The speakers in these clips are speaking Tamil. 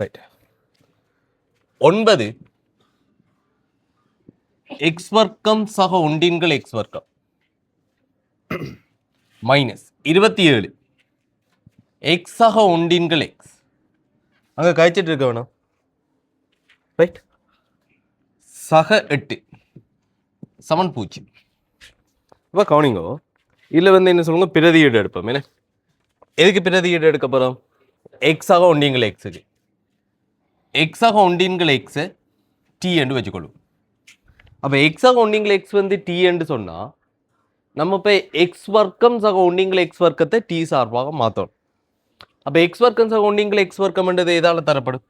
ரைட் 9 எக்ஸ் வர்க்கம் சக ஒன்றின்கள் எக்ஸ் வர்க்கம் மைனஸ் 27 எக்ஸ் சக ஒன்றின்கள் எக்ஸ் அங்கே கழிச்சிட்டு இருக்க வேணும் ரைட் சக 8 சமன் 0. இப்போ கவனிங்கோ இதில் வந்து என்ன சொல்லுங்க பிரதியீடு எடுப்போம். என்ன எதுக்கு பிரதியீடு எடுக்க போகிறோம்? எக்ஸாக ஒன்றியங்கள் எக்ஸுக்கு எக்ஸாக ஒன்றியங்கள் எக்ஸை டி என்று வச்சுக்கொள்ளும். அப்போ எக்ஸாக ஒன்றியங்கள் எக்ஸ் வந்து டி என்று சொன்னால் நம்ம இப்போ எக்ஸ் வர்க்கம் சக ஒன்றியங்கள் எக்ஸ் வர்க்கத்தை டி சார்பாக மாற்றணும். அப்போ எக்ஸ் வர்க்கம் சக ஒன்றியங்கள் எக்ஸ் வர்க்கம்ன்றது எதால் தரப்படும்?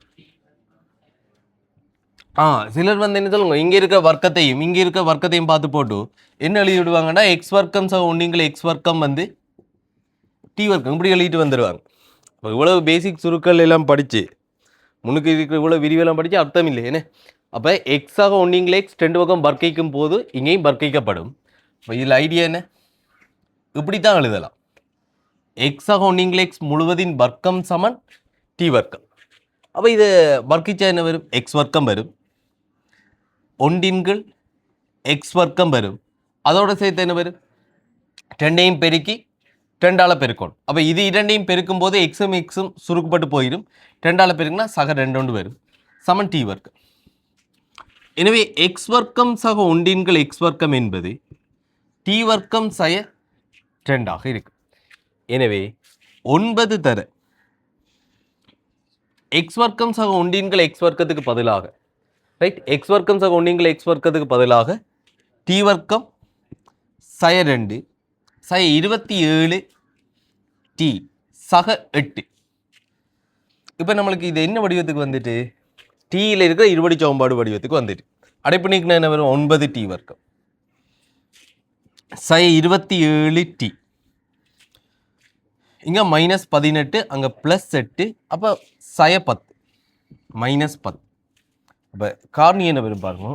சிலர் வந்து என்ன சொல்லுங்க இங்கே இருக்க வர்க்கத்தையும் பார்த்து போட்டு என்ன எழுதி விடுவாங்கன்னா எக்ஸ் வர்க்கம் சக ஒன்றியங்கள் எக்ஸ் வர்க்கம் வந்து டி வர்க்கம் இப்படி எழுதிட்டு வந்துடுவாங்க. இப்போ இவ்வளவு பேசிக் சுருக்கள் எல்லாம் படித்து முன்னுக்கு இருக்கிற இவ்வளோ விரிவெல்லாம் படித்து அர்த்தம் இல்லை என்ன. அப்போ எக்ஸாக ஒன்றியங்கள் எக்ஸ் ரெண்டு பக்கம் வர்க்கிக்கும் போது இங்கேயும் வர்க்கிக்கப்படும். இப்போ இதில் ஐடியா என்ன? இப்படி தான் எழுதலாம். எக்ஸாக ஒன்றியங்கள் எக்ஸ் முழுவதின் வர்க்கம் சமன் டி வர்க்கம். அப்போ இது வர்க்கிச்சா என்ன வரும்? எக்ஸ் வர்க்கம் வரும், ஒன்றின்கள் எக்ஸ் வர்க்கம் வரும், அதோட சேர்த்து என்ன வரும்? ரெண்டையும் பெருக்கி ரெண்டால் பெருக்கணும். அப்போ இது இரண்டையும் பெருக்கும் போது எக்ஸும் எக்ஸும் சுருக்கப்பட்டு போயிடும். ரெண்டால் பெருக்குனா சக ரெண்டு வரும் சமன் டி வர்க்கம். எனவே எக்ஸ் வர்க்கம் சக ஒன்றின்கள் எக்ஸ் வர்க்கம் என்பது டி வர்க்கம் சய 2 இருக்கு. எனவே 9 தர எக்ஸ் வர்க்கம் சக ஒன்றின்கள் எக்ஸ் வர்க்கத்துக்கு பதிலாக ரைட் எக்ஸ் வர்க்கம் சக ஒன்றின்கள் எக்ஸ் வர்க்கத்துக்கு பதிலாக டி வர்க்கம் சய 2 சய 27 டி சக 8. இப்போ நம்மளுக்கு இது என்ன வடிவத்துக்கு வந்துட்டு டீயில் இருக்கிற இருபடி சமன்பாடு வடிவத்துக்கு வந்துட்டு அடைப்பு நீக்கினா என்ன வரும்? 9 டி வர்க்கம் சய 27 டி இங்கே -18 அங்கே +8 அப்போ சய 10 -10. அப்போ காரணி என்ன வரும் பாருங்க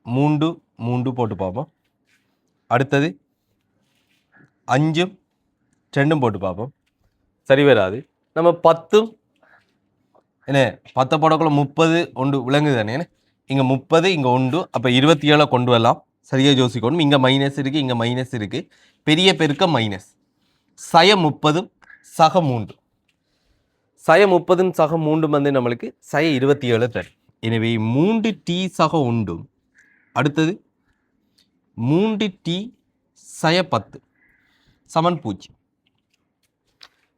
3 3 போட்டு பார்ப்போம். அடுத்தது 5 2 போட்டு பார்ப்போம். சரி வராது. நம்ம 10 என்ன 10 போடக்குள்ள 30 ஒன்று விளங்குது தானே. இங்கே 30 இங்கே 1 அப்போ 27 கொண்டு வரலாம். சரியாக யோசிக்கணும். இங்கே மைனஸ் இருக்குது, இங்கே மைனஸ் இருக்குது, பெரிய பெருக்கம் மைனஸ் சய 30 சக 3 சய 30 சக 3 வந்து நம்மளுக்கு சய 27 தரும். எனவே 3 டி சக 1 அடுத்தது 3 டி சய 10 சமன் 0.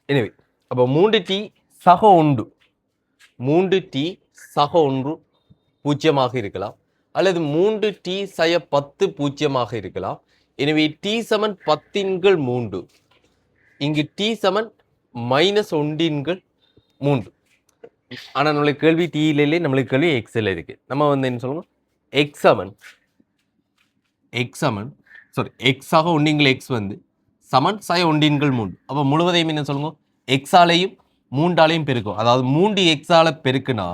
எனவே அப்போ 3 டி சக 1 3 டி சக 1 பூஜ்ஜியமாக இருக்கலாம் அல்லது 3 டி சய 10 பூஜ்ஜியமாக இருக்கலாம். எனவே டி சமன் 10/3 இங்கு டி சமன் -1/3. ஆனால் நம்மளுக்கு கேள்வி டியிலே நம்மளுக்கு கேள்வி எக்ஸில் இருக்குது. நம்ம வந்து என்ன சொல்லுவோம்? எக்ஸ் சமன் எக்ஸாக ஒன்றின்கள் எக்ஸ் வந்து சமன் சய 1/3. அப்போ முழுவதையும் என்ன சொல்லுங்க? எக்ஸாலையும் 3ஆலையும் பெருக்கும். அதாவது 3 எக்ஸால பெருக்குனா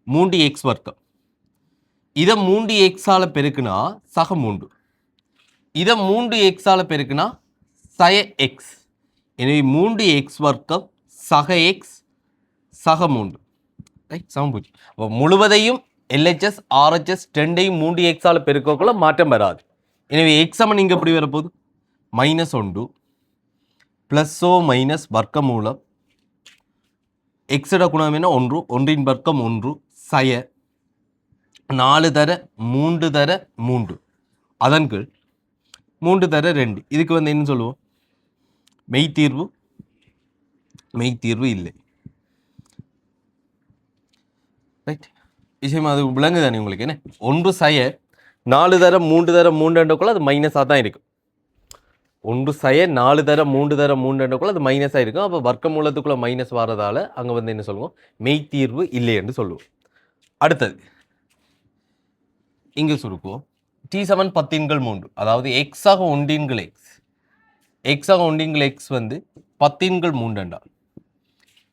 3 எக்ஸ் வர்க்கம், இதை 3 எக்ஸால பெருக்குனா சக 3, இதை 3 எக்ஸால பெருக்குனா சய எக்ஸ். எனவே 3 எக்ஸ் வர்க்கம் சக எக்ஸ் சக 3 ரைட் சமன் 0. அப்போ முழுவதையும் எல்ஹெச்எஸ் ஆர்ஹெச்எஸ் 2ஐயும் 3 எக்ஸால பெருக்கக்குள்ள மாற்றம் வராது. எனவே எக்ஸ் சமன் இங்கே எப்படி வரப்போகுது? -1 ப்ளஸ்ஸோ மைனஸ் வர்க்க மூலம் எக்ஸோட குணம் என்ன? 1 1இன் வர்க்கம் 1 சய 4 தர 3 தர 3 அதன் கீழ் 3 தர 2. இதுக்கு வந்து என்ன சொல்லுவோம்? மெய்த்தீர்வு இல்லை. ரைட் விஷயம் அது விளங்கு தானே உங்களுக்கு. என்ன 1 சய 4 தர 3 தர 3 அது மைனஸாக தான் இருக்கும். 1 சய 4 தர 3 தர 3 அது மைனஸாக இருக்கும். அப்போ வர்க்க மூலத்துக்குள்ளே மைனஸ் வரதால் அங்கே வந்து என்ன சொல்லுவோம்? மெய்த்தீர்வு இல்லை என்று சொல்லுவோம். அடுத்தது இங்கே சுருக்குவோம். டி சமன் 10/3 அதாவது எக்ஸாக ஒன்றின்கள் எக்ஸ் வந்து 10/3 என்றால்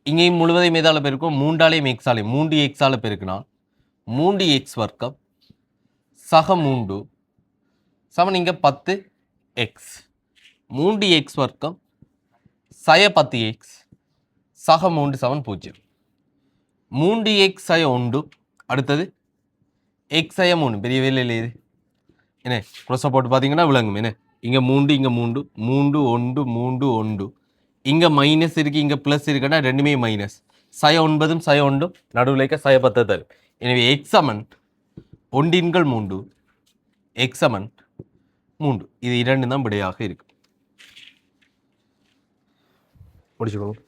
இங்கேயும் முழுவதையும் எதால் பெருக்கும்? 3ஆலையும் எக்ஸாலையும் 3 எக்ஸால பெருக்குனா 3 எக்ஸ் வர்க்கம் சக 3 சமன் இங்கே 10 எக்ஸ் 3 எக்ஸ் வர்க்கம் சய 10 எக்ஸ் சக 3 சமன் 0. 3x சய 1 அடுத்தது x சய 3 பெரிய வேலையில் இது என்ன க்ளோஸாக போட்டு பார்த்தீங்கன்னா விளங்கும் என்ன இங்கே 3 இங்கே 3 3 1 3 1 இங்கே மைனஸ் இருக்குது இங்கே ப்ளஸ் இருக்குன்னா ரெண்டுமே மைனஸ் சய 9 சய 1 நடுவில் சய 10 தரும். எனவே x சமன் 1/3 x சமன் 3 இது இரண்டு தான் விடையாக இருக்கு. முடிச்சுக்கோங்க.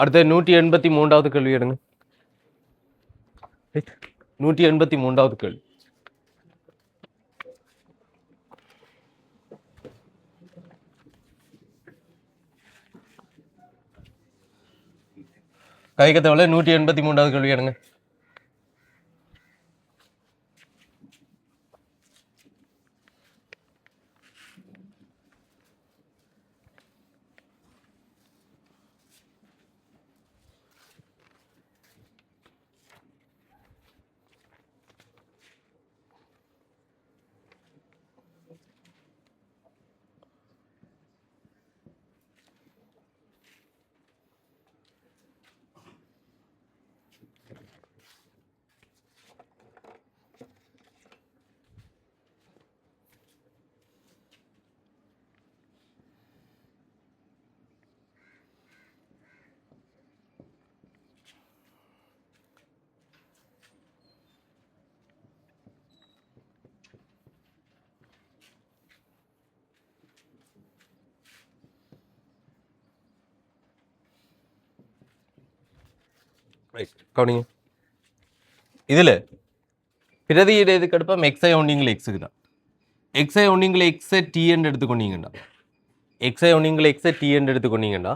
அடுத்த 183வது கேள்வி எடுங்க. 183வது கேள்வி. கைக்கத்தவளை 183வது கேள்வி எடுங்க. கவனிங்க. இதில் பிரதியிட எதுக்கு எடுப்போம் எக்ஸை ஒன்றிங்களை எக்ஸுக்கு தான். எக்ஸை ஒன்றிங்களை எக்ஸை டி என்று எடுத்துக்கொண்டீங்கன்னா எக்ஸை ஒன்றிங்களை எக்ஸை டி என்று எடுத்துக்கொண்டீங்கன்னா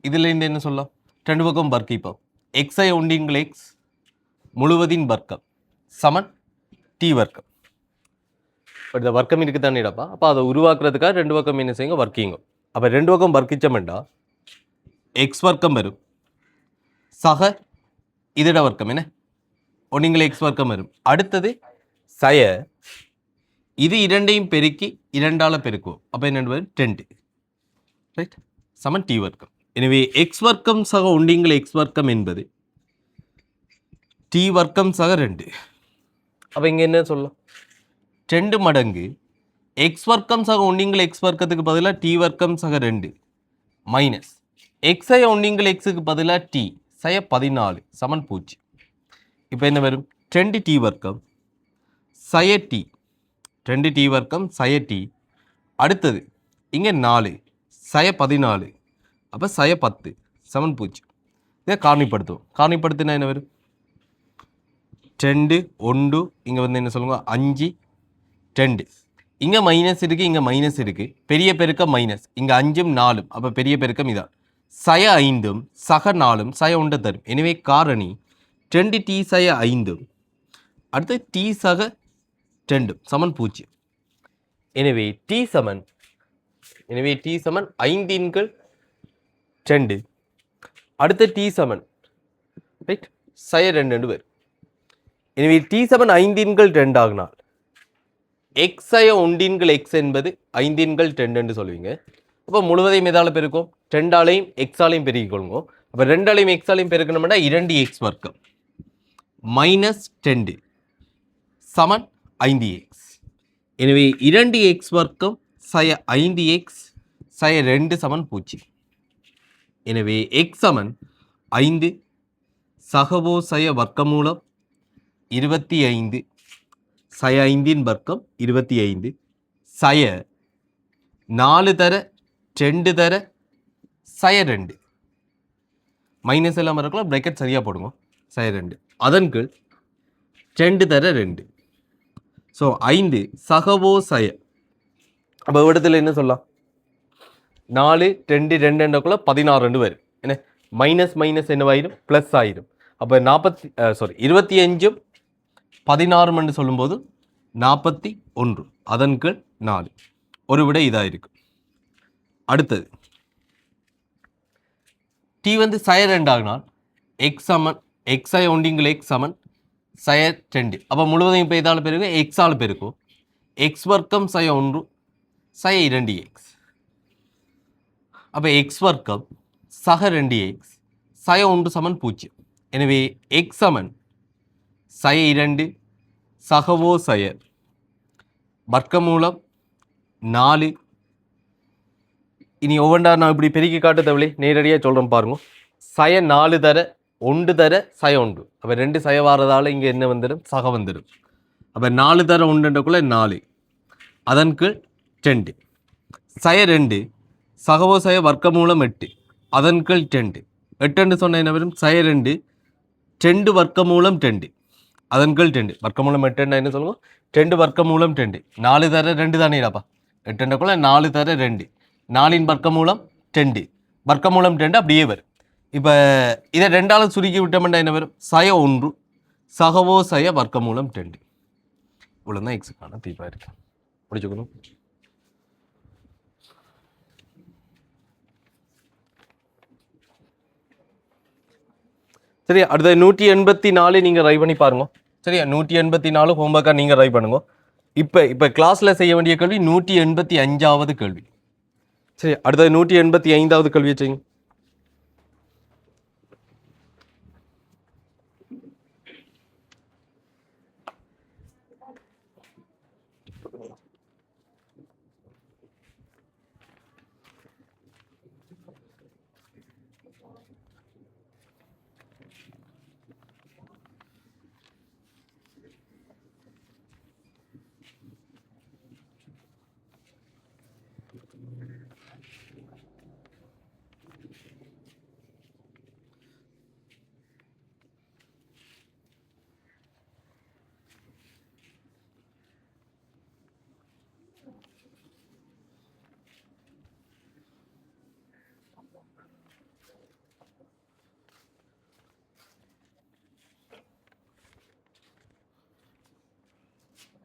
இதில் இருந்து என்ன சொல்லலாம் ரெண்டு பக்கம் வர்க்கிப்போம். எக்ஸை ஒன்றிங்களை எக்ஸ் முழுவதின் வர்க்கம் சமன் டி வர்க்கம். பட் இந்த வர்க்கம் இருக்குது தானே இடப்பா. அப்போ அதை உருவாக்குறதுக்காக ரெண்டு பக்கம் என்ன செய்யுங்க வர்க்கிங்க. அப்போ ரெண்டு பக்கம் வர்க்கிச்சோம்டா எக்ஸ் வர்க்கம் வரும் சக இதோட வர்க்கம் என்ன ஒன்றிங்களை எக்ஸ் வர்க்கம் வரும். அடுத்தது சய இது இரண்டையும் பெருக்கி இரண்டால பெருக்குவோம். அப்போ என்ன வரும் 10 ரைட் சமன் டி வர்க்கம். எனவே எக்ஸ் வர்க்கம் சக ஒன்றிங்களை எக்ஸ் வர்க்கம் என்பது டி வர்க்கம் சக 2. அப்போ இங்கே என்ன சொல்லலாம் 2 மடங்கு எக்ஸ் வர்க்கம் சக ஒன்றிங்களை எக்ஸ் வர்க்கத்துக்கு பதிலாக டி வர்க்கம் சக 2 மைனஸ் எக்ஸை ஒன்றிங்கள் எக்ஸுக்கு பதிலாக டி சய 14 சமன் 0. இப்போ என்ன வரும் 2 டி வர்க்கம் சய டி 2 டி வர்க்கம் சய டி. அடுத்தது இங்கே 4 சய 14 அப்போ சய 10 சமன் 0. இதை காரணிப்படுத்துவோம். காரணிப்படுத்தினா என்ன வரும் 2 1 இங்கே வந்து என்ன சொல்லுங்க 5 2 இங்கே மைனஸ் இருக்குது இங்கே மைனஸ் இருக்குது பெரிய பெருக்கம் மைனஸ் இங்கே 5 4 அப்போ பெரிய பெருக்கம் இதான் சய 5 சக 4 சய 1 தரும். எனவே காரணி 2 டி சய 5 அடுத்து டி சக 2 சமன் 0. எனவே டி சமன் 5/2 அடுத்த டி சமன் ரைட் சய 2 வரும். எனவே டி சமன் 5/2 ஆகினால் எக்ஸ் சய 1 எக்ஸ் என்பது 5/2 என்று சொல்லுவீங்க. அப்போ முழுவதையும் எதால் பெருக்கும் 2ஆலையும் எக்ஸாலையும் பெருக்கிக் கொள்ளுங்க. அப்போ 2ஆலையும் எக்ஸாலையும் பெருக்கணும்னா 2x வர்க்கம் மைனஸ் 10 சமன் 5x. எனவே 2x வர்க்கம் சய 5x சய 2 சமன் 0. எனவே எக்ஸ் சமன் 5 சகவோ சய வர்க்கமூலம் 25 சய 5 வர்க்கம் 25 சய 4 தர 2 தர சய 2 மைனஸ் எல்லாம் இருக்கலாம் ப்ராக்கெட் சரியாக போடுங்க சய 2 அதன் கீழ் 2 தர 2 ஸோ 5 சகவோ சய. அப்போ இடத்துல என்ன சொல்லலாம் 4 2 2 16 வரும் என்ன மைனஸ் மைனஸ் என்னவாயிரும் ப்ளஸ் ஆயிரும். அப்போ 25 16 சொல்லும்போது 41 அதன் கீழ் 4 ஒரு விட இதாக இருக்கும். அடுத்தது டி வந்து சய 2 ஆகினால் எக்ஸ் சமன் எக்ஸை ஒன்றிங்கள் எக்ஸ் சமன் சய 2. அப்போ முழுவதையும் இப்போ இதால் பெருக்கும் எக்ஸால் பெருக்கும். எக்ஸ் வர்க்கம் சய 1 சய 2x. அப்போ எக்ஸ் வர்க்கம் சக 2x சய 1 சமன் 0. எனவே எக்ஸ் சமன் சய 2 சகவோ சய வர்க்கமூலம் 4. இனி ஒவ்வொன்றா நான் இப்படி பெருக்கி காட்ட தேவையில்லை, நேரடியாக சொல்கிறேன் பாருங்க. சய 4 தர 1 தர சய 1. அப்போ 2 சய வாரதால் இங்கே என்ன வந்துடும்? சக வந்துடும். அப்போ 4 தர 1க்குள்ளே 4, அதன் கீழ் 2. சய 2 சகவோ சய வர்க்கமூலம் 8, அதன் கீழ் 2. 8 சொன்ன என்ன வரும்? சய 2 2 வர்க்கமூலம் 2, அதன் கீழ் 2. வர்க்கமூலம் 8 என்ன சொல்லுவோம்? 2 வர்க்கமூலம் 2. 4 தர 2 தானேடாப்பா. 8க்குள்ளே 4 தர 2, 4 வர்க்கமூலம் 2, வர்க்கமூலம் 2 அப்படியே வரும். இப்போ இதை 2ஆல் சுருக்கி விட்டோம்னா என்ன வரும்? சய 1 சகவோ சய வர்க்கமூலம் 2. இவ்வளோ தான் எக்ஸுக்கான தீர்வாக இருக்கு. முடிச்சுக்கணும். சரியா? அடுத்த 184 நீங்கள் ட்ரை பண்ணி பாருங்க. சரியா? 184 ஹோம்ஒர்க்காக நீங்கள் ட்ரை பண்ணுங்க. இப்போ கிளாஸில் செய்ய வேண்டிய கேள்வி 185வது கேள்வி. சரி, அடுத்தது 185வது கேள்வியை செய்யுங்க.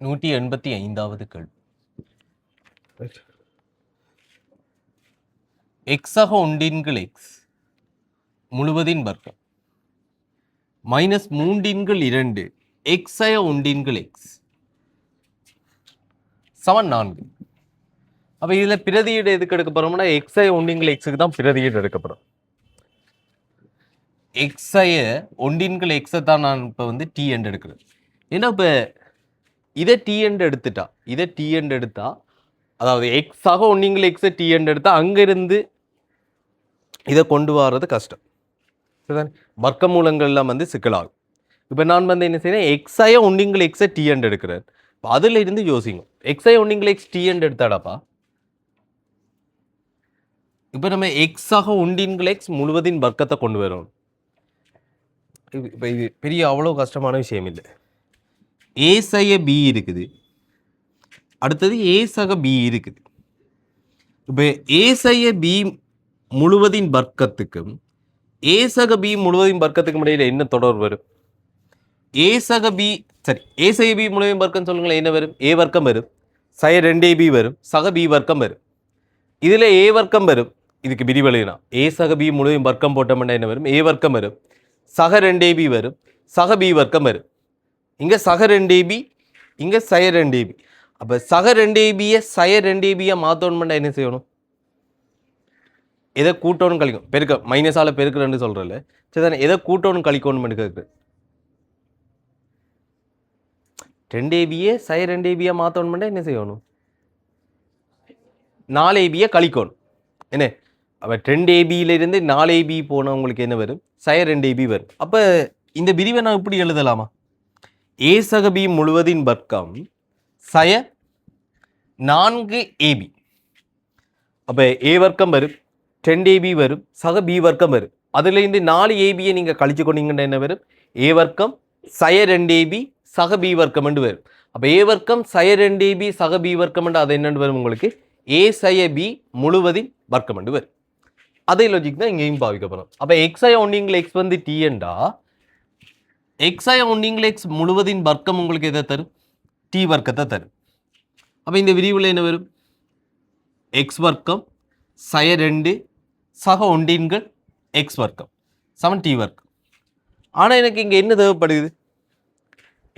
நூற்றி 85வது கேள்வி. எக்ஸாக ஒன்றின்கள் எக்ஸ் முழுவதின் வர்க்கம் -3/2 எக்ஸய ஒன்றின்கள் எக்ஸ் சமன் 4. அப்போ இதில் பிரதியீடு எதுக்கு எடுக்க போகிறோம்னா எக்ஸய ஒன்றின்கள் எக்ஸுக்கு தான் பிரதியீடு எடுக்கப்படும். எக்ஸய ஒன்றின்கள் எக்ஸை தான் நான் இப்போ வந்து டி என்று எடுக்கிறேன். ஏன்னா இப்போ இதை டி என்று எடுத்தா அதாவது எக்ஸாக ஒன்றின்கள் எக்ஸை டி என்று எடுத்தா அங்கிருந்து இதை கொண்டு வர்றது கஷ்டம். சரிதானே? வர்க்க மூலங்கள்லாம் வந்து சிக்கலாகும். இப்போ நான் வந்து என்ன செய்யறேன்? எக்ஸாய ஒன்றின்கள் எக்ஸை டி என்று எடுக்கிறேன். அதில் இருந்து யோசிங்க. எக்ஸாய ஒன்றின்கள் எக்ஸ் டி என்று எடுத்தாடாப்பா. இப்போ நம்ம எக்ஸாக ஒன்றின்கள் எக்ஸ் முழுவதின் வர்க்கத்தை கொண்டு வரோம். இப்போ இது பெரிய அவ்வளோ கஷ்டமான விஷயம் இல்லை. ஏ சய பி இருக்குது, அடுத்தது ஏ சக பி இருக்குது. இப்போ ஏ சய பி முழுவதின் வர்க்கத்துக்கும் ஏ சக பி முழுவதின் வர்க்கத்துக்கும் இடையில என்ன தொடர்பு வரும்? ஏ சக பி சரி ஏ சய பி முழுவதின் வர்க்கம் சொல்லுங்களேன். என்ன வரும்? ஏ வர்க்கம் வரும், சய 2ab வரும், சக பி வர்க்கம் வரும். இதில் ஏ வர்க்கம் வரும், இதுக்கு விரிவெளினா ஏ சக பி முழுவதின் வர்க்கம் போட்டோம்னா என்ன வரும்? ஏ வர்க்கம் வரும், சக 2ab வரும், சக பி வர்க்கம் வரும். இங்கே சக 2ab, இங்கே சய 2ab. அப்போ சக 2abயை சய 2abயை மாற்றணும்னா என்ன செய்யணும்? எதை கூட்டணும் கழிக்கும்? பெருக்க மைனஸால் பெருக்கிறேன்னு சொல்கிறல. சரி தானே? எதை கூட்டணும் கழிக்கணும்னு கேட்குறேன். 2abயை சய 2abயை மாற்றணும்னா என்ன செய்யணும்? 4abயை கழிக்கணும். என்ன? அப்போ 2abயிலிருந்து 4ab போனவங்களுக்கு என்ன வரும்? சய 2ab வரும். அப்போ இந்த விரிவை நான் இப்படி எழுதலாமா? ஏ சக பி முழுவதின் வர்க்கம் சய 4ab. அப்போ ஏ வர்க்கம் வரும், 10ab வரும், சக பி வர்க்கம் வரும். அதுலேருந்து 4abயை நீங்கள் கழிச்சு கொண்டீங்கன்னா என்ன வரும்? ஏ வர்க்கம் சய 2ab சக பி வர்க்கம் என்று வரும். அப்போ ஏ வர்க்கம் சய 2ab சக பி வர்க்கம் என்று அது என்னென்று வரும்? உங்களுக்கு ஏ சய பி முழுவதின் வர்க்கம் என்று வரும். அதே லாஜிக் தான் இங்கேயும் பாவிக்கப்படும். அப்போ எக்ஸய ஒன்றின்கள் எக்ஸ் வந்து டி என்றா எக்ஸய ஒன்றின்கள் எக்ஸ் முழுவதின் வர்க்கம் உங்களுக்கு எதை தரும்? டி வர்க்கத்தை தரும். அப்போ இந்த விரிவில் என்ன வரும்? எக்ஸ் வர்க்கம் சய 2 சக ஒன்றின்கள் எக்ஸ் வர்க்கம் சமன் டி வர்க்கம். ஆனால் எனக்கு இங்கே என்ன தேவைப்படுது?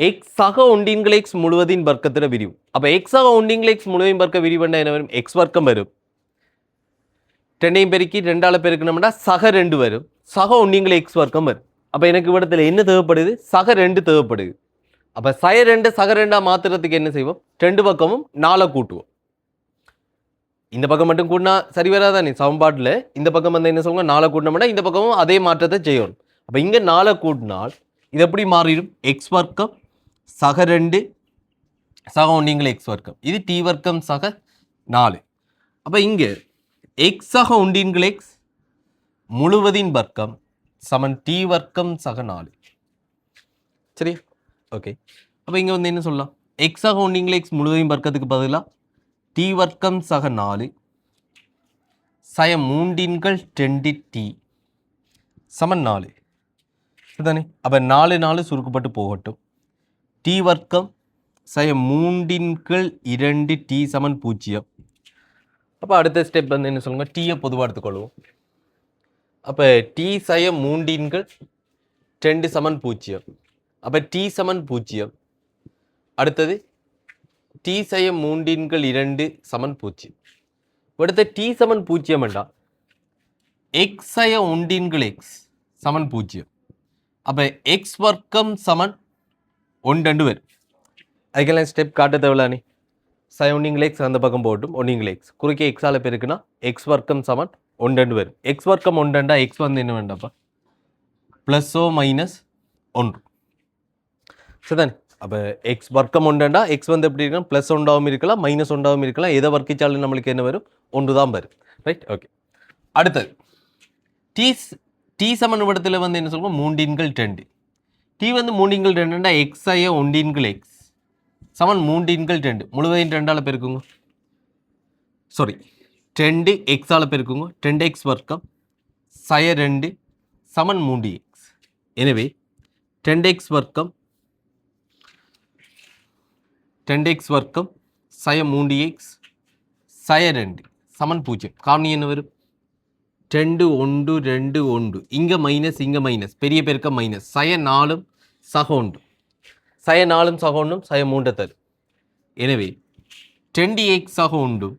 எக்ஸ் சக ஒன்றின்கள் எக்ஸ் முழுவதின் வர்க்கத்தில் விரிவு. அப்போ எக்ஸ் சக ஒன்றின்கள் எக்ஸ் முழுவதின் வர்க்க விரிவுண்டா என்ன வரும்? எக்ஸ் வர்க்கம் வரும். ரெண்டையும் பெருக்கி ரெண்டால் பெருக்கணும்னா சக 2 வரும். சக ஒன்றின்கள் எக்ஸ் வர்க்கம் வரும். அப்போ எனக்கு இவ்விடத்தில் என்ன தேவைப்படுது? சக 2 தேவைப்படுது. அப்போ சய 2 சக 2 மாத்துறதுக்கு என்ன செய்வோம்? 2 பக்கமும் 4 கூட்டுவோம். இந்த பக்கம் மட்டும் கூட்டினா சரி வராதானே சமன்பாட்டில்? இந்த பக்கம் வந்து என்ன சொல்லுங்க? 4 கூட்டினோம்னா இந்த பக்கமும் அதே மாற்றத்தை செய்யணும். அப்போ இங்கே 4 கூட்டினால் இது எப்படி மாறிடும்? எக்ஸ் வர்க்கம் சக 2 சக ஒன்றின்கள் எக்ஸ் வர்க்கம். இது டி வர்க்கம் சக 4. அப்போ இங்கே எக்ஸ் சக ஒன்றின்கள் எக்ஸ் முழுவதின் வர்க்கம் சமன் டி வர்க்கம் சக 4. சரி, ஓகே. அப்போ இங்கே வந்து என்ன சொல்லலாம்? எக்ஸ் சக ஒன்றின்கள் எக்ஸ் முழுவதின் வர்க்கத்துக்கு பதிலாக டி வர்க்கம் சக 4 சய 3 2 டி சமன் 4 சரிதானே? அப்போ 4 சுருக்கப்பட்டு போகட்டும். டி வர்க்கம் சய 3 2 டி சமன் 0. அப்போ அடுத்த ஸ்டெப் வந்து என்ன சொல்லுங்க? டீயை பொதுவாக எடுத்துக்கொள்வோம். அப்போ டி சய 3 2 சமன் 0. அப்போ டி சமன் 0. அடுத்தது டி சய 3 2 சமன் 0. அடுத்த டி சமன் 0 என்றால் எக்ஸ் சய ஒன்றின்கள் எக்ஸ் சமன் 0. அப்போ எக்ஸ் வர்க்கம் சமன் 1 2 வரும். அதுக்கெல்லாம் ஸ்டெப் காட்ட தேவையில்லானே. சய ஒன்றின்கள் எக்ஸ் அந்த பக்கம் போட்டும் ஒன்றின்கள் எக்ஸ் குறுக்கே எக்ஸால் பெருக்குனா எக்ஸ் வர்க்கம் சமன் 1 2 வரும். எக்ஸ் வர்க்கம் 1 2 எக்ஸ் வந்து என்ன வேண்டாப்பா? ப்ளஸ்ஸோ மைனஸ் 1 சரிதானே? அப்போ எக்ஸ் வர்க்கம் 1 2 எக்ஸ் வந்து எப்படி இருக்கலாம்? ப்ளஸ் 1 இருக்கலாம் மைனஸ் 1 இருக்கலாம். எதை வர்க்கிச்சாலும் நம்மளுக்கு என்ன வரும்? 1 தான் வரும். Right, okay. அடுத்தது டி சமன் இடத்துல வந்து என்ன சொல்லுவோம்? 3 2. டி வந்து 3 2 எக்ஸ் சய ஒன்றின்கள் எக்ஸ் சமன் 3 2 முழுவதையும் 2ஆல் பெருக்குங்க. சாரி 2 எக்ஸால் பெருக்குங்க. 2 எக்ஸ் வர்க்கம் சய 2 சமன் 3 எக்ஸ். எனவே 2 எக்ஸ் வர்க்கம் சய 3 எக்ஸ் சய 2 சமன் 0. காரணம் என்ன வரும்? 2 1 2 1 இங்கே மைனஸ் இங்கே மைனஸ் பெரிய பெருக்கம் மைனஸ் சய 4 சக 1 சய 4 சக 1 சய 3 தரும். எனவே 2 எக்ஸ் சக 1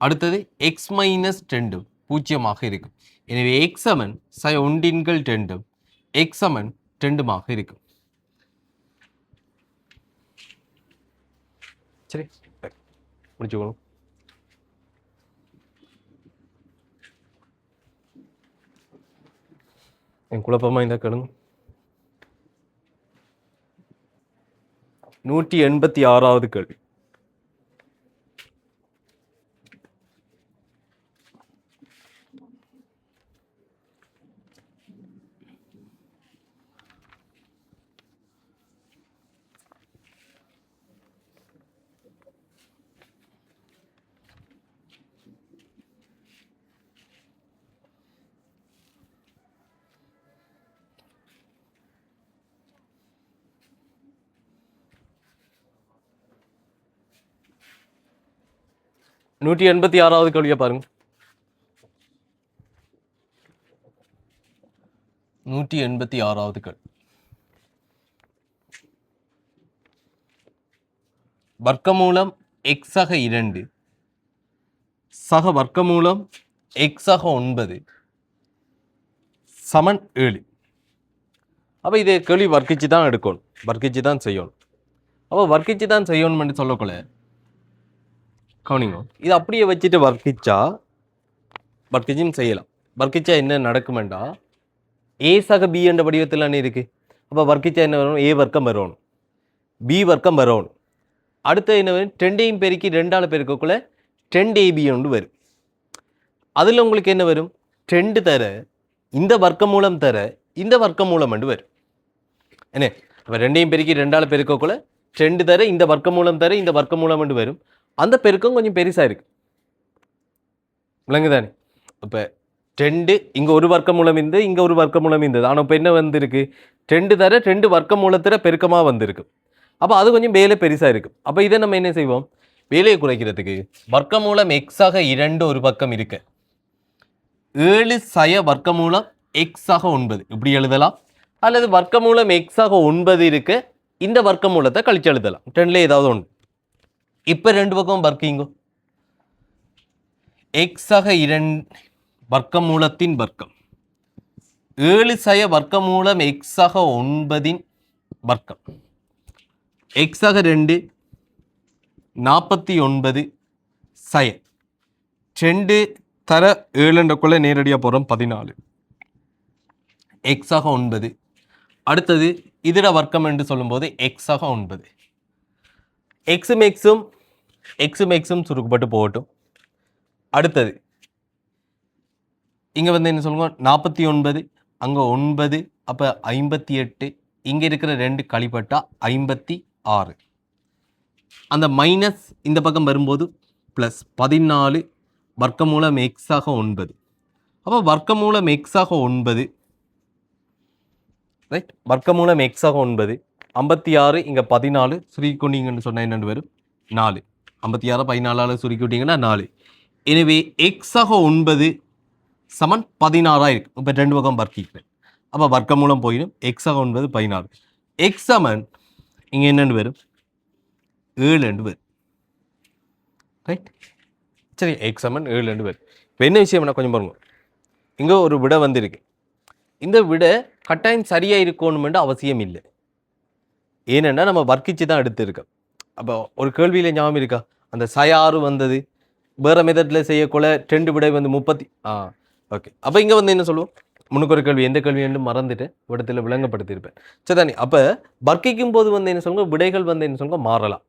அடுத்தது எக்ஸ் மைனஸ் 2 0 இருக்கும். எனவே எக்ஸ் சமன் சய ஒன்றின்கள் 2 எக்ஸ் சமன் 2 இருக்கும். சரி, முடிச்சுக்கணும். என் குழப்பமா இந்த கேளுங்க. 186வது கேள்வி. நூற்றி 86வது கேள்வியை பாருங்க. 186வது கேள்வி. வர்க்கமூலம் எக்ஸ் சக 2 சக வர்க்கமூலம் எக்ஸ் சக 9 சமன் 7. அப்போ இது கேள்வி வர்க்கிச்சு தான் எடுக்கணும், வர்க்கிச்சு தான் செய்யணும். அப்போ வர்க்கிச்சு தான் செய்யணும்னு சொல்லக்கூட கவனிங்க. இது அப்படியே வச்சுட்டு வர்க்கிச்சுன்னு செய்யலாம். வர்க்கிச்சா என்ன நடக்குமெண்டா ஏ சக பி என்ற வடிவத்தில் இருக்கு. அப்போ வர்க்கிச்சா என்ன வரணும்? ஏ வர்க்கம் வரணும், பி வர்க்கம் வரணும். அடுத்து என்ன வரும்? 2ஐயும் பெருக்கி 2ஆல் பெருக்கக்குள்ள 2ab ஒன்று வரும். அதில் உங்களுக்கு என்ன வரும்? 2 தர இந்த வர்க்கமூலம் தர இந்த வர்க்கமூலம் என்று வரும். என்ன? அப்போ 2ஐயும் பெருக்கி 2ஆல் பெருக்கக்குள்ள 2 தர இந்த வர்க்கமூலம் தர இந்த வர்க்கமூலம் என்று வரும். அந்த பெருக்கம் கொஞ்சம் பெருசாக இருக்கு, விளங்குதானே? இப்போ 2 இங்கே ஒரு வர்க்கமூலம் இருந்து இங்கே ஒரு வர்க்கமூலம் இருந்தது. ஆனால் இப்போ என்ன வந்திருக்கு? 2 தர 2 வர்க்கமூலத்தில் பெருக்கமாக வந்திருக்கு. அப்போ அது கொஞ்சம் வேலை பெருசாக இருக்கும். அப்போ இதை நம்ம என்ன செய்வோம்? வேலையை குறைக்கிறதுக்கு வர்க்கமூலம் எக்ஸாக 2 ஒரு பக்கம் இருக்கு, 7 சய வர்க்கமூலம் எக்ஸாக 9 இப்படி எழுதலாம். அல்லது வர்க்கமூலம் எக்ஸாக 9 இருக்கு, இந்த வர்க்க மூலத்தை கழிச்சு எழுதலாம். ரெண்டுல ஏதாவது ஒன்று. இப்போ ரெண்டு பக்கம் வர்க்கிங்கோ எக்ஸாக வர்க்க மூலத்தின் வர்க்கம் 7 சய வர்க்க மூலம் எக்ஸாக 9 வர்க்கம் எக்ஸாக 2 49 சய 2 தர 7க்குள்ள நேரடியாக போகிறோம் 14 எக்ஸாக 9. அடுத்தது இதர வர்க்கம் என்று சொல்லும்போது எக்ஸாக 9. எக்ஸும் எக்ஸும் சுருக்கப்பட்டு போகட்டும். அடுத்தது இங்கே வந்து என்ன சொல்லுவோம் 49 அங்கே 9 அப்போ 58 இங்கே இருக்கிற 2 கழிப்பட்டா 56. அந்த மைனஸ் இந்த பக்கம் வரும்போது ப்ளஸ் 14 வர்க்கமூலம் எக்ஸாக 9. அப்போ வர்க்கமூலம் எக்ஸாக 9 ரைட். வர்க்கமூலம் எக்ஸாக 9 56 இங்கே 14 சுருக்கிக்கொண்டீங்கன்னு சொன்னால் என்னென்னு வரும் 4. 56 14 சுருக்கிவிட்டீங்கன்னா 4. எனவே எக்ஸாக 9 சமன் 16 இருக்கு. இப்போ ரெண்டு பக்கம் வர்க்கிக்கிறேன். அப்போ வர்க்கமூலம் போயிடும். எக்ஸாக 9 16. எக்ஸ் சமன் இங்கே என்னென்னு வரும் 7 வரும். ரைட். சரி, எக்ஸ் சமன் 7 வரும். இப்போ என்ன விஷயம்னா கொஞ்சம் பாருங்க, இங்கே ஒரு விட வந்திருக்கு. இந்த விட கட்டாயம் சரியாக இருக்கணுமென்று அவசியம் இல்லை. ஏனென்னா நம்ம வர்க்கிச்சு தான் எடுத்துருக்கோம். அப்போ ஒரு கேள்வியில் ஞாபகம் இருக்கா, அந்த 6 வந்தது வேறு மெத்தடில் செய்யக்குள்ள 2 விடை வந்து 30. ஓகே. அப்போ இங்கே வந்து என்ன சொல்லுவோம், முன்னுக்கு ஒரு கேள்வி எந்த கேள்வி என்று மறந்துட்டு விடத்தில் விளங்கப்படுத்தியிருப்பேன். சரி தானே. அப்போ வர்க்கிக்கும் போது வந்து என்ன சொல்லுங்க, விடைகள் வந்து என்ன சொல்லுங்க மாறலாம்.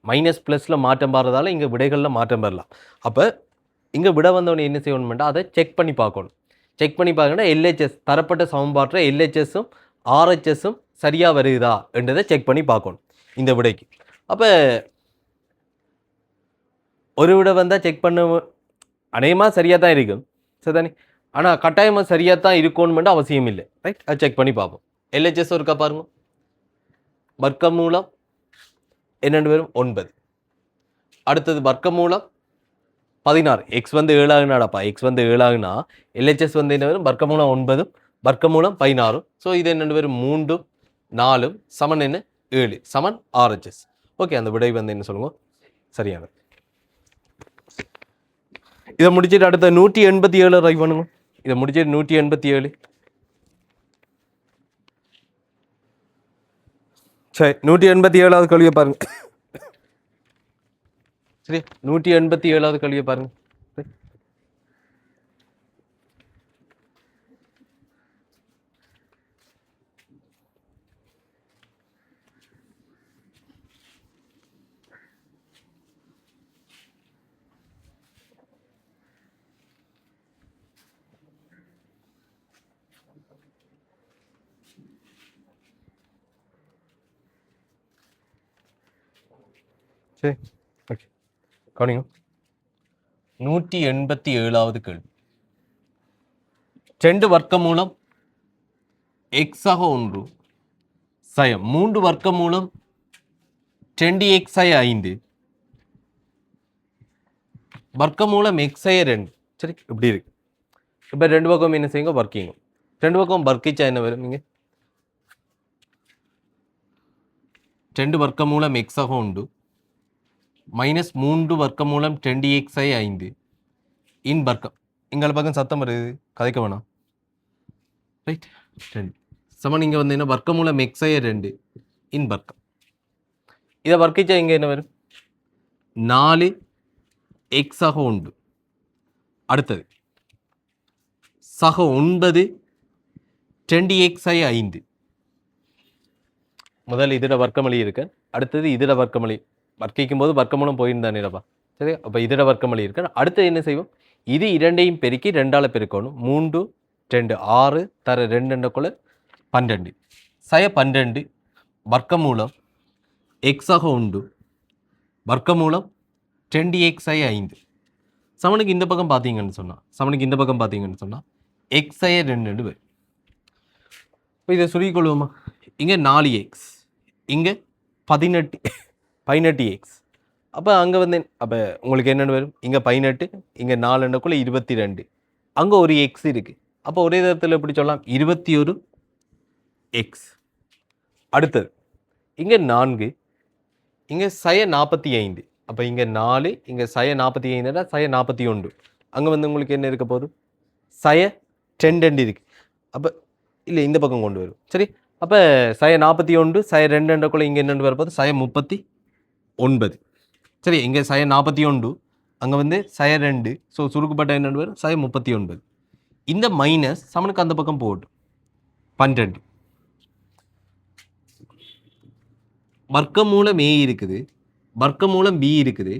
மைனஸ் ப்ளஸில் மாற்றம் பாடுறதால இங்கே விடைகளில் மாற்றம் பெறலாம். அப்போ இங்கே விட வந்தவொடனே என்ன செய்யணும்னா அதை செக் பண்ணி பார்க்கணும். செக் பண்ணி பார்க்கணும்னா எல்ஹெச்எஸ் தரப்பட்ட சமன்பாட்டில் எல்ஹெச்எஸும் ஆர்ஹெச்எஸும் சரியாக வருதா என்றதை செக் பண்ணி பார்க்கணும் இந்த விடைக்கு. அப்போ ஒரு விட வந்தால் செக் பண்ண அநேகமாக சரியாக தான் இருக்கும். சரிதானே. ஆனால் கட்டாயமாக சரியாக தான் இருக்கணுமென்று அவசியம் இல்லை. ரைட். அதை செக் பண்ணி பார்ப்போம். எல்ஹெச்எஸ் இருக்கா பாருங்க. வர்க்கமூலம் என்னென்னு வரும் 9. அடுத்தது வர்க்கமூலம் 16. எக்ஸ் வந்து 7 ஆகுனாடாப்பா. எக்ஸ் வந்து 7 ஆகுனா எல்ஹெச்எஸ் வந்து என்ன வரும் வர்க்கமூலம் 9 வர்க்கமூலம் 16. ஸோ இது என்னென்னு வரும் 3 4 சமன் என்ன 7 சமன் ஆர்ஹெச்எஸ். ஓகே. அந்த விடை வந்து என்ன சொல்லுங்க சரியானது. இதை முடிச்சுட்டு அடுத்த 187 ரைட் பண்ணுங்க. இதை முடிச்சுட்டு 187. சரி, 187வது கேள்வியை பாருங்க. சரி, 187வது கேள்வியை பாருங்க. சரி, ஓகே. கவனிங்க. 187வது கேள்வி. 2 வர்க்கமூலம் எக்ஸாக 1 சயம் 3 வர்க்கமூலம் 2x 5 வர்க்கமூலம் x 2. சரி, இப்படி இருக்கு. இப்போ ரெண்டு பக்கம் என்ன செய்யுங்க வர்க்கிங்க. ரெண்டு பக்கம் வர்க்கிச்சா என்ன வரும் இங்கே 2 வர்க்கமூலம் எக்ஸாக 1 மைனஸ் 3 வர்க்கமூலம் 2x 5 இன் வர்க்கம். எங்களை பக்கம் சத்தம் வருது, கதைக்க வேணாம். ரைட். 2 சமன் இங்கே வந்து என்ன வர்க்கமூலம் x 2 இன் வர்க்கம். இதை வர்க்கிச்சா இங்கே என்ன வரும் 4 எக்ஸாக 1. அடுத்தது சக 9 2x 5. முதல் இதோட வர்க்கமொழி இருக்கு. அடுத்தது இதோட வர்க்கமொழி வர்க்கிக்கும் போது வர்க்கமூலம் போயிருந்தானேப்பா. சரி, அப்போ இதோட வர்க்கமொழி இருக்கு. அடுத்தது என்ன செய்வோம், இது இரண்டையும் பெருக்கி 2ஆல் பெருக்கணும். 3 2 6 தர 2க்குள்ள 12 சய 12 வர்க்கமூலம் எக்ஸாக 1 வர்க்கமூலம் 2x 5 சமனுக்கு இந்த பக்கம் பார்த்தீங்கன்னு சொன்னால் எக்ஸ் 2 வரும். இப்போ இதை சுருக்கிக்கொள்வோமா. இங்கே 4x இங்கே 18x. அப்போ அங்கே வந்து அப்போ உங்களுக்கு என்னென்னு வரும், இங்கே 18 இங்கே 4க்குள்ள 22 அங்கே ஒரு எக்ஸ் இருக்குது. அப்போ ஒரே தரத்தில் எப்படி சொல்லலாம் 21x. அடுத்தது இங்கே 4, இங்கே சய 45. அப்போ இங்கே 4, இங்கே சய 45, சய 41. அங்கே வந்து உங்களுக்கு என்ன இருக்க போகுது? சய 2 இருக்கு. அப்போ இல்லை இந்த பக்கம் கொண்டு வரும். சரி, அப்போ சய 41 சய 2 இங்கே என்னென்னு வரப்போது? சய 39. சரி, இங்கே சய 41, அங்கே வந்து சய 2. ஸோ சுருக்கப்பட்ட என்னென்னு வரும்? சய 39. இந்த மைனஸ் சமனுக்கு அந்த பக்கம் போட்டு 12. வர்க்கமூலம் ஏ இருக்குது, வர்க்கமூலம் பி இருக்குது,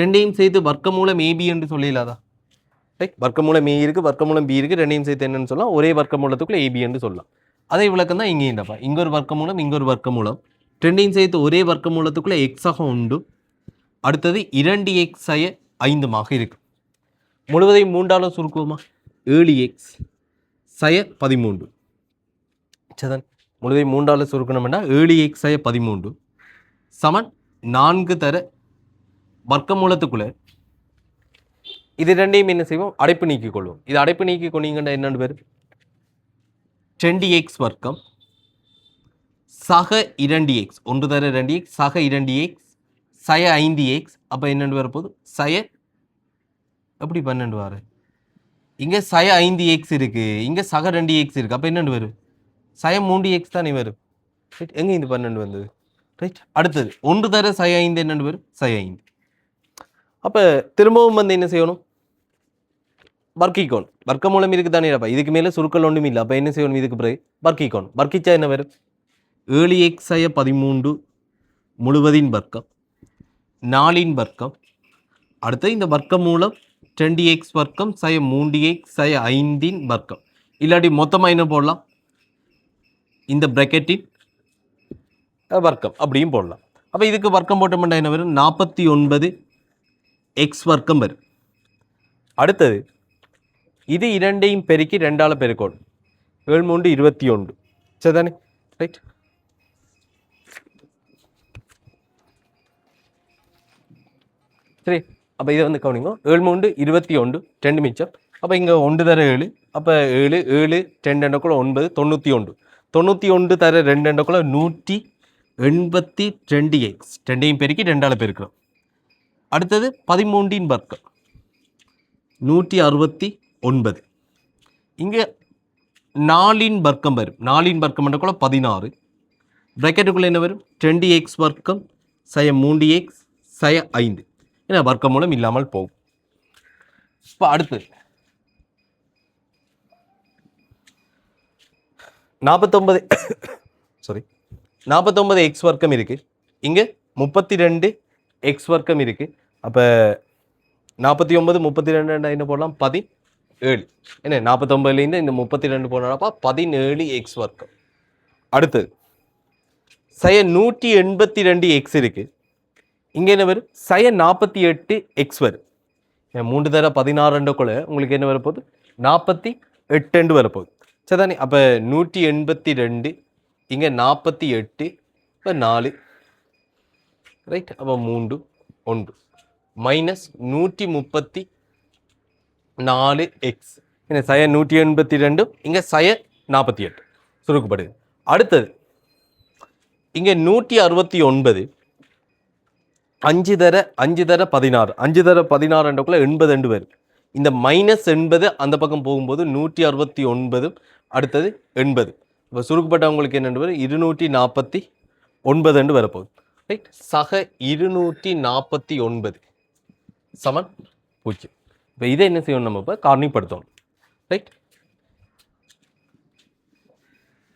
ரெண்டையும் சேர்த்து வர்க்கமூலம் ஏபி என்று சொல்லிடலாதா? ரைட், வர்க்கமூலம் ஏ இருக்குது, வர்க்கமூலம் பி இருக்குது, ரெண்டையும் சேர்த்து என்னன்னு சொல்லலாம்? ஒரே வர்க்கமூலத்துக்குள்ள ஏபி என்று சொல்லலாம். அதே விளக்கம் தான் இங்கே இல்லைப்பா. இங்கே ஒரு வர்க்கமூலம், இங்கே ஒரு வர்க்கமூலம், ரெண்டையும் சேர்த்து ஒரே வர்க்கமூலத்துக்குள்ள எக்ஸாக உண்டு. அடுத்தது 2x சய 5 இருக்கு. முழுவதையும் 3ஆல் சுருக்குவோமா? 7x சய 13. சரி, முழுவதையும் 3ஆல் சுருக்கணும்னா 7x சய 13 சமன் 4 தர வர்க்கமூலத்துக்குள்ள இது ரெண்டையும் என்ன செய்வோம்? அடைப்பு நீக்கிக் கொள்வோம். இது அடைப்பு நீக்கி கொண்டீங்கன்னா என்னென்னு பேர்? 20x வர்க்கம் சக 2x, 1 தர 2x சக 2x சய 5x. அப்போ என்னென்னு வரப்போகுது? சய எப்படி 12 வர? இங்கே சய 5x இருக்கு, இங்கே சக 2x இருக்கு. அப்போ என்னென்னு வரும்? சய 3x தானே வரும். ரைட், எங்கே இந்த 12 வந்தது? ரைட், அடுத்தது 1 தர சய 5 என்னென்னு வரும்? சய 5. அப்போ திரும்பவும் வந்து என்ன செய்யணும்? வர்க்கிக்கோணும். வர்க்கமூலம் இருக்குது தானே. அப்போ இதுக்கு மேலே சுருக்கல் ஒன்றும் இல்லை. அப்போ என்ன செய்யணும்? இதுக்கு பிறகு வர்க்கிக்கோணும். வர்க்கிச்சா என்ன வரும்? 7x சய 13 முழுவதின் வர்க்கம் 4 வர்க்கம். அடுத்து இந்த வர்க்கமூலம் 20x வர்க்கம் சய 3x சய 5 வர்க்கம். இல்லாட்டி மொத்தமாக என்ன போடலாம்? இந்த பிராக்கெட்டின் வர்க்கம் அப்படியும் போடலாம். அப்போ இதுக்கு வர்க்கம் போட்டோம்னா என்ன வரும்? 49x வர்க்கம் வரும். அடுத்தது இது இரண்டையும் பெருக்கி 2ஆல் பெருக்கணும். 7 3 21. சரிதானே? ரைட், சரி. அப்போ இதை வந்து கவனிங்க. 7 3 21, 2 மிச்சம். அப்போ இங்கே 1 தர 7, அப்போ 7 7 2 9 91. 91 தர 2 182x. ரெண்டையும் பெருக்கி 2ஆல் பெருக்கிறோம். அடுத்தது 13 வர்க்கம் 169. இங்கே 4 வர்க்கம் வரும். 4 வர்க்கம் 16. பிராக்கெட்டுக்குள்ளே என்ன வரும்? 20x வர்க்கம் சய 3x சய 5. ஏன்னா வர்க்கம் மூலம் இல்லாமல் போகும். இப்போ அடுத்து 49x வர்க்கம் இருக்கு. இங்கே 32x வர்க்கம் இருக்கு. அப்போ 49 32 என்ன போடலாம்? 17. என்ன 49லேருந்து இந்த 32 போனாப்பா 17x வர்க்கம். அடுத்தது சய 182x இருக்கு. இங்கே என்ன வரும்? சய 48x வரும். 3 தர 16 உங்களுக்கு என்ன வரப்போகுது? 48 வரப்போகுது. சரிதானே? அப்போ 182 இங்கே 48 இப்போ 4. ரைட், அப்போ 3 1 மைனஸ் 134x. என்ன சய 182 இங்கே சய 48 சுருக்கப்படுது. அடுத்தது இங்கே 169 5 தர 16. 5 தர 16 80 வரும். இந்த மைனஸ் 80 அந்த பக்கம் போகும்போது 169 அடுத்தது 80. இப்போ சுருக்கப்பட்டவங்களுக்கு என்னென்று வரும்? 249 வரப்போகுது. ரைட், சக 249 சமன் 0. இப்போ இதை என்ன செய்யணும்? நம்ம இப்போ காரணிப்படுத்தணும். ரைட்,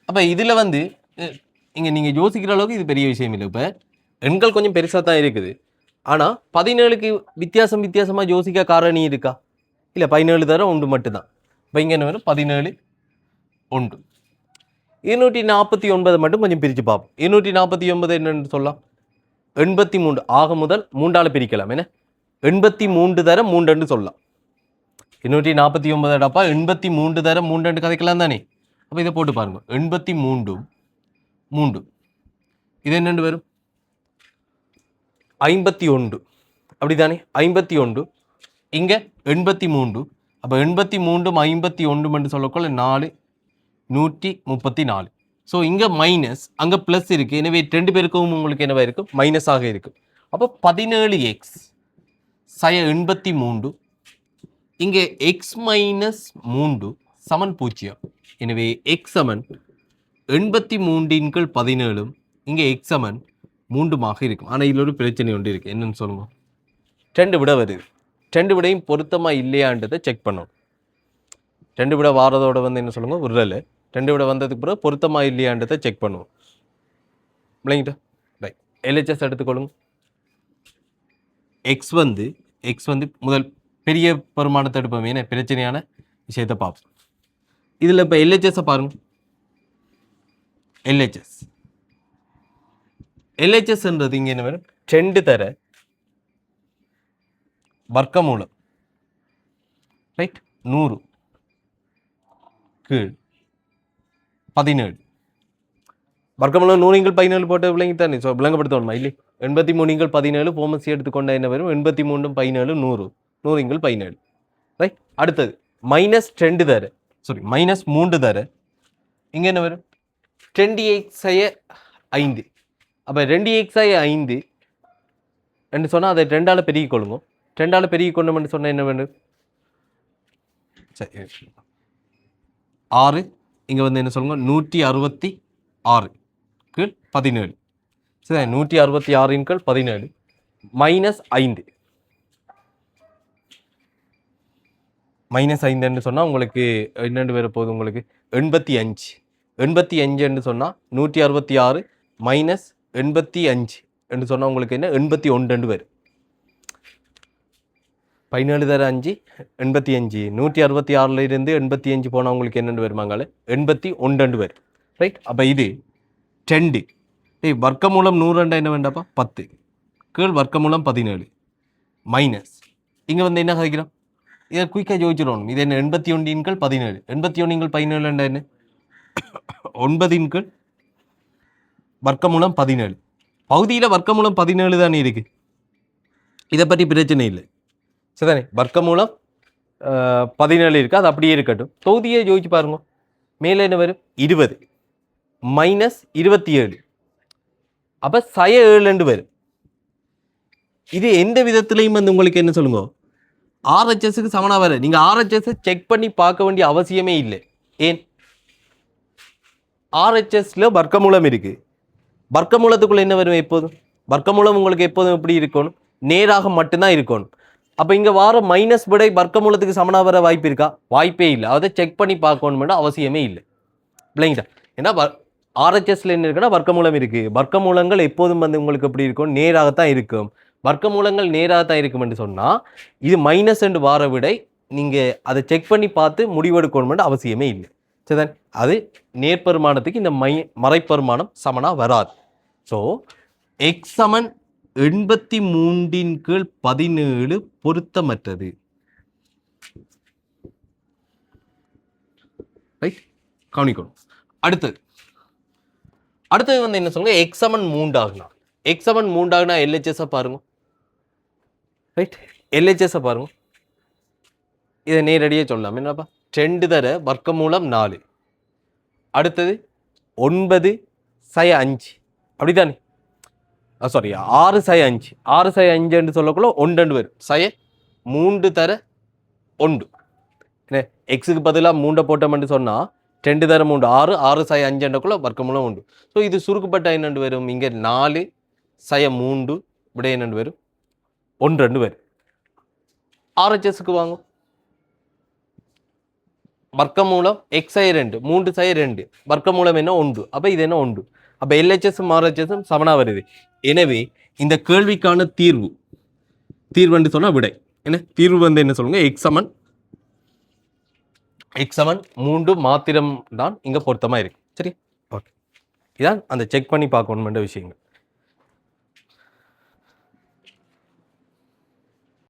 அப்போ இதில் வந்து இங்கே நீங்கள் யோசிக்கிற அளவுக்கு இது பெரிய விஷயம் இல்லை. இப்போ எண்கள் கொஞ்சம் பெருசாக தான் இருக்குது. ஆனால் 17க்கு வித்தியாசமாக யோசிக்க காரணி இருக்கா? இல்லை, 17 தர 1 மட்டும்தான். இப்போ இங்கே என்ன வரும்? 17 1. 249 மட்டும் கொஞ்சம் பிரித்து பார்ப்போம். 249 என்னென்னு சொல்லலாம்? 83 ஆக முதல் 3ஆல் பிரிக்கலாம். என்ன 83 தர 3 சொல்லலாம். 249 அடப்பா 83 தர 3 கதைக்கலாம் தானே. அப்போ இதை போட்டு பாருங்க. 83 3 இது என்னென்று வரும்? 51. அப்படி தானே? 51 இங்கே 83. அப்போ 83 51 சொல்லக்குள்ள 4 134. ஸோ இங்கே மைனஸ் அங்கே ப்ளஸ் இருக்குது. எனவே 2 பேருக்கும் உங்களுக்கு என்னவா இருக்கும்? மைனஸாக இருக்கும். அப்போ 17x சய 83 இங்கே எக்ஸ் மைனஸ் 3 சமன் 0. எனவே எக்ஸ் சமன் 83/17 இங்கே எக்ஸ் சமன் 3 இருக்கும். ஆனால் இதில் ஒரு பிரச்சனை ஒன்று இருக்குது. என்னன்னு சொல்லுங்க. 2 விட வருது. 2 விடையும் பொருத்தமாக இல்லையான்றதை செக் பண்ணணும். 2 விட வாரதோட வந்து என்ன சொல்லுங்க, விரல் 2 விட வந்ததுக்கு பிறகு பொருத்தமாக இல்லையான்றதை செக் பண்ணுவோம். இல்லைங்கிட்ட ரைட். எல்ஹெச்எஸ் எடுத்துக்கொள்ளுங்க. எக்ஸ் வந்து முதல் பெரிய பெருமானத்தை எடுப்போம். ஏன்னா பிரச்சனையான விஷயத்தை பார்ப்போம். இதில் இப்போ எல்ஹெச்எஸை பாருங்க. எல்ஹெச்எஸ்ன்றது இங்கே என்ன வரும்? 2 தர வர்க்கமூலம் ரைட் 100 கீழ் 17. வர்க்கமூலம் 100/17 போட்டு விளங்கி தானே விளங்கப்படுத்தணுமா? இல்லை 83/17 ஃபோமசி எடுத்துக்கொண்ட என்ன வரும்? 83/17 100 100/17 ரைட். அடுத்தது -2 தர -3 தர இங்கே என்ன வரும்? 2x/5. அப்போ 2x/5 என்று சொன்னால் அதை 2ஆல் பெருகிக் கொள்ளுங்க. 2ஆல் பெருகிக் கொண்டோம்னு சொன்னால் என்ன வேணும்? சரி 6 இங்கே வந்து என்ன சொல்லுங்க? 166 கீழ் 17. சரி 166 கீழ் 17 -5 -5 சொன்னால் உங்களுக்கு என்னென்று வர போகுது? உங்களுக்கு 85 என்று சொன்னால் 166 -85 என்று சொன்னால் உங்களுக்கு என்ன? 81 வரும். 17 தர 5 85 166 இருந்து 85 போனால் உங்களுக்கு என்னென்று வருமாங்கால 81 வரும் ரைட். அப்போ இது 2 வர்க்கமூலம் 100 என்ன வேண்டாப்பா? 10 கீழ் வர்க்கமூலம் 17 மைனஸ் இங்கே வந்து என்ன கதைக்கிறோம்? இதை குயிக்காக ஜோதிச்சிடணும். இது என்ன? 81/17 81/17 என்ன? 9 வர்க்கமூலம் 17. பகுதியில் வர்க்கமூலம் 17 தானே இருக்கு. இதை பற்றி பிரச்சனை இல்லை. சரிதானே? வர்க்கமூலம் 17 இருக்கு. அது அப்படியே இருக்கட்டும். தொகுதியை ஜோதிச்சு பாருங்க. மேலே என்ன வரும்? 20 -27. அப்போ 7 வரும். இது எந்த விதத்திலையும் வந்து உங்களுக்கு என்ன சொல்லுங்க? ஆர்ஹெச்எஸ்க்கு சமனா வர. நீங்கள் ஆர்ஹெச்எஸ் செக் பண்ணி பார்க்க வேண்டிய அவசியமே இல்லை. ஏன்? ஆர்ஹெச்எஸ்ல வர்க்கமூலம் இருக்கு. வர்க்கமூலத்துக்குள்ள என்ன வரும்? எப்போதும் வர்க்கமூலம் உங்களுக்கு எப்போதும் எப்படி இருக்கணும்? நேராக மட்டும்தான் இருக்கணும். அப்போ இங்கே வார மைனஸ் விடை வர்க்கமூலத்துக்கு சமனா வர வாய்ப்பு இருக்கா? வாய்ப்பே இல்லை. அதை செக் பண்ணி பார்க்கணும்னா அவசியமே இல்லை. இல்லைங்களா? ஏன்னா ஆர்ஹெச்எஸ்ல என்ன இருக்குன்னா வர்க்கமூலம் இருக்கு. வர்க்கமூலங்கள் எப்போதும் வந்து உங்களுக்கு எப்படி இருக்கும்? நேராகத்தான் இருக்கும். வர்க்கமூலங்கள் நேராகத்தான் இருக்கும் என்று சொன்னால் இது மைனஸ் என்று வார விடை நீங்கள் அதை செக் பண்ணி பார்த்து முடிவெடுக்கணும்னு அவசியமே இல்லை. சரிதான்? அது நேர்பெருமானத்துக்கு இந்த மறைப்பெருமானம் சமனா வராது. ஸோ எக்ஸ் சமன் 83/17 பொருத்தமற்றது. ரைட், கவனிக்கணும். அடுத்தது வந்து என்ன சொல்லுங்க? எக்ஸ் சமன் 3 ஆகுனா. எக்ஸ் சமன் 3 ஆகுனா எல்ஹெச்எஸ் பாருங்க. ரைட், எல்ஹெச்எஸ் பாருங்க. இதை நேரடியாக சொல்லலாம். என்னப்பா? 2 தர வர்க்கமூலம் 4. அடுத்தது 9/5 அப்படித்தானே? சாரி 6/5 6/5 என்று சொல்லக்குள்ள 1 வரும். 3 தர 1. என்ன எக்ஸுக்கு பதிலாக 3 போட்டோம்னு சொன்னால் 2 தர 3 6 6/5 வர்க்கமூலம் 1. ஸோ இது சுருக்கப்பட்ட என்னென்று வரும்? இங்கே 4/3 விட என்னென்று வரும்? 1 வரும். ஆர்ஹெச்எஸ்க்கு வாங்க. வர்க்கமூலம் x/2 3/2 வர்க்கமூலம் என்ன? 1. அப்போ இது என்ன? 1. அப்போ எல்ஹெச்எஸும் ஆர்ஹெச்எஸும் சமனா வருது. எனவே இந்த கேள்விக்கான தீர்வு என்று சொன்னால் விடை என்ன? தீர்வு வந்து என்ன சொல்லுங்க? எக்ஸ் சமன் 3 மாத்திரம் தான் இங்கே பொருத்தமாக இருக்கு. சரி, ஓகே. இதான் அந்த செக் பண்ணி பார்க்கணுமென்ற விஷயங்கள்.